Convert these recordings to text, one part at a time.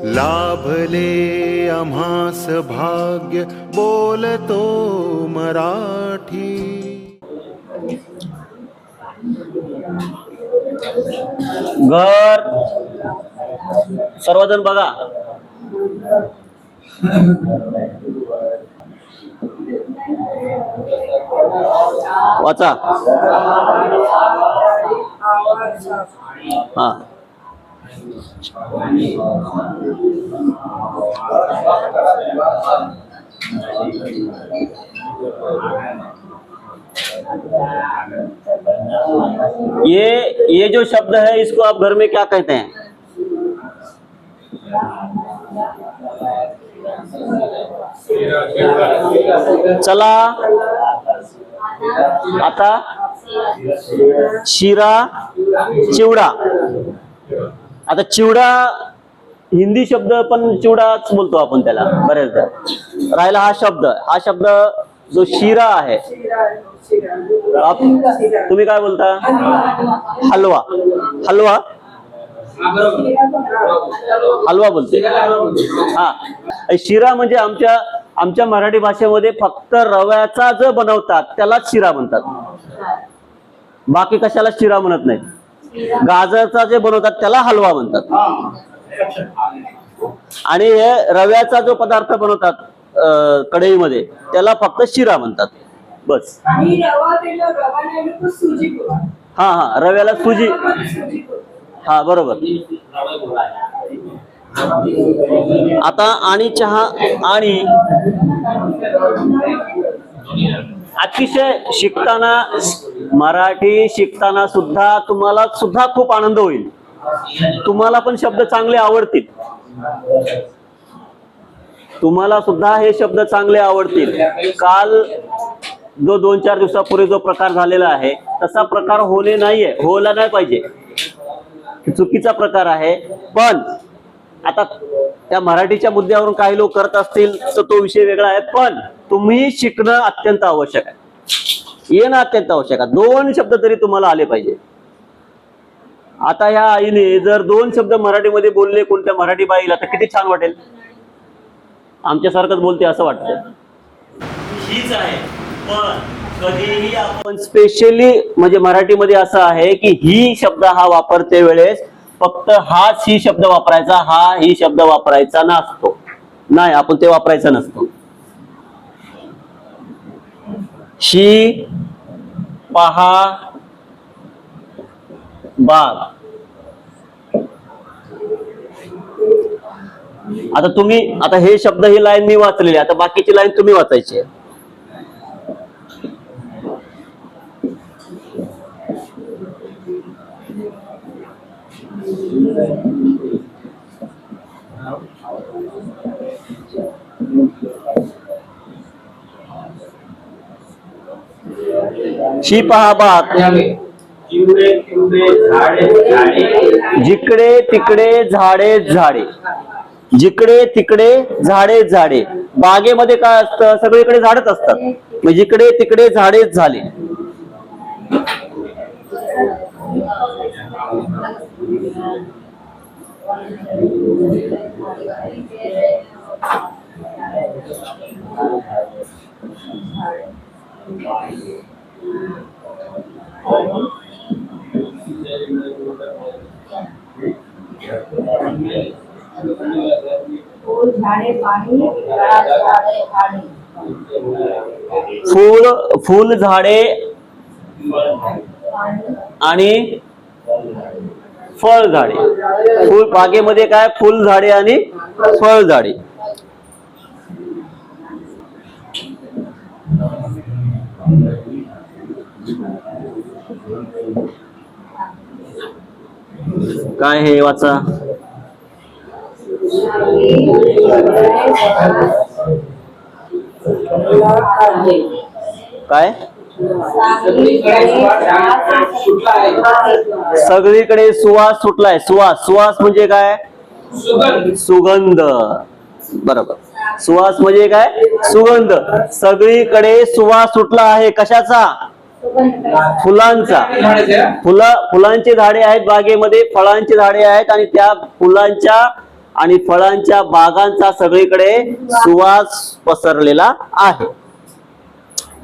लाभले आम्हास भाग्य बोलतो मराठी। घर सर्वजण बघा। वाचा। हा ये जो शब्द है इसको आप घर में क्या कहते हैं? चला आता शिरा चिवडा। आता चिवडा हिंदी शब्द पण चिवडाच बोलतो आपण त्याला बरेचदा। राहिला हा शब्द जो शिरा आहे तुम्ही काय बोलता? हलवा। हलवा हलवा बोलते। हा शिरा म्हणजे आमच्या मराठी भाषेमध्ये फक्त रव्याचा जो बनवतात त्यालाच शिरा म्हणतात, बाकी कशाला शिरा म्हणत नाही। गाजरचा जे बनवतात त्याला हलवा म्हणतात, आणि हे रव्याचा जो पदार्थ बनवतात कढईमध्ये त्याला फक्त शिरा म्हणतात बस। हा हा रव्याला सुजी। हा बरोबर। आता आणि चहा आणि अतिशय शिकताना मराठी शिकताना सुद्धा तुम्हाला सुद्धा खूप आनंद होईल, तुम्हाला पण शब्द चांगले आवडतील, तुम्हाला सुद्धा हे शब्द चांगले आवडतील। काल जो 2-4 दिवसापूर्वी जो प्रकार झालेला आहे तसा प्रकार होणे नाहीये, व्हायला नाही पाहिजे, चुकीचा प्रकार आहे। पण आता त्या मराठीच्या मुद्द्यावरून काही लोक करत असतील तर तो विषय वेगळा आहे, पण तुम्ही शिकणं अत्यंत आवश्यक आहे, येणं अत्यंत आवश्यक आहे। 2 शब्द तरी तुम्हाला आले पाहिजे। आता ह्या आईने जर 2 शब्द मराठीमध्ये बोलले कोणत्या मराठी बाईला तर किती छान वाटेल, आमच्यासारखंच बोलते असं वाटतं। हीच आहे, पण कधीही आपण स्पेशली म्हणजे मराठीमध्ये असं आहे की ही शब्द हा वापरते वेळेस फक्त हाच ही शब्द वापरायचा, हा ही शब्द वापरायचा नसतो, नाही आपण ते वापरायचं नसतो। शी पहा बाग। आता तुम्ही आता हे शब्द ही लाईन मी वाचलेली, आता बाकीची लाईन तुम्ही वाचायची आहे। शी पहा बाग। जिकडे तिकडे झाडे झाडे, जिकडे तिकडे झाडे झाडे। बागेमध्ये काय असतं? सगळीकडे झाडच असतात, मग जिकडे तिकडे झाडेच झाले। फूल झाडे आणि फळ झाडे। फूल बागेमध्ये काय? फूल झाडे आणि फळ झाडे। काय हे वाचा। काय? सगळीकडे सुवास सुटलाय। सुवास म्हणजे काय? सुगंध। बरोबर, सुवास म्हणजे काय? सुगंध। सगळीकडे सुवास सुटला आहे, कशाचा? फुलांचा। फुलांची झाडे आहेत बागेमध्ये, फळांची झाडे आहेत, आणि त्या फुलांच्या आणि फळांच्या बागांचा सगळीकडे सुवास पसरलेला आहे.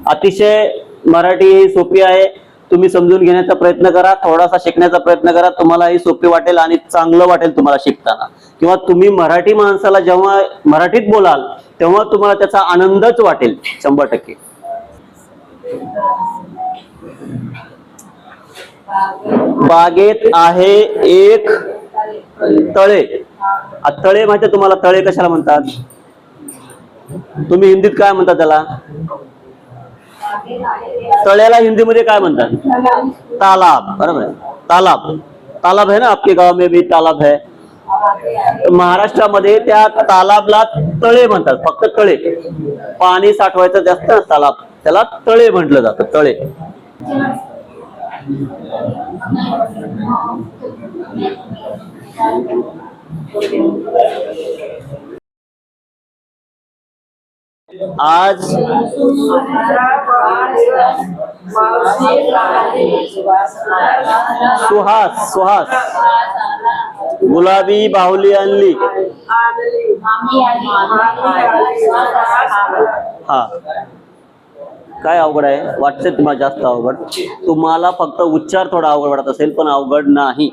अतिशय मराठी ही सोपी आहे. तुम्ही समजून घेण्याचा प्रयत्न करा, थोडासा शिकण्याचा प्रयत्न करा, तुम्हाला ही सोपी वाटेल आणि चांगलं वाटेल तुम्हाला शिकताना. किंवा तुम्ही मराठी माणसाला जेव्हा मराठीत बोलाल तेव्हा तुम्हाला त्याचा आनंदच वाटेल 100%. बागेत आहे एक तळे. तळे माहिती तुम्हाला? तळे कशाला म्हणतात? तुम्ही हिंदीत काय म्हणतात त्याला? तळ्याला हिंदीमध्ये काय म्हणतात? तालाब. बरोबर आहे, तालाब. तालाब है ना, आपके गाव में भी तालाब है. महाराष्ट्रामध्ये त्या तालाबला तळे म्हणतात, फक्त तळे. पाणी साठवायचं जास्त ना तालाब, त्याला तळे म्हटलं जातं, तळे. आज सुहास गुलाबी बाहुली आणली. हा, काय अवघड आहे? वाटते तुम्हाला जास्त अवघड? तुम्हाला फक्त उच्चार थोडा अवघड वाटत असेल, पण अवघड नाही.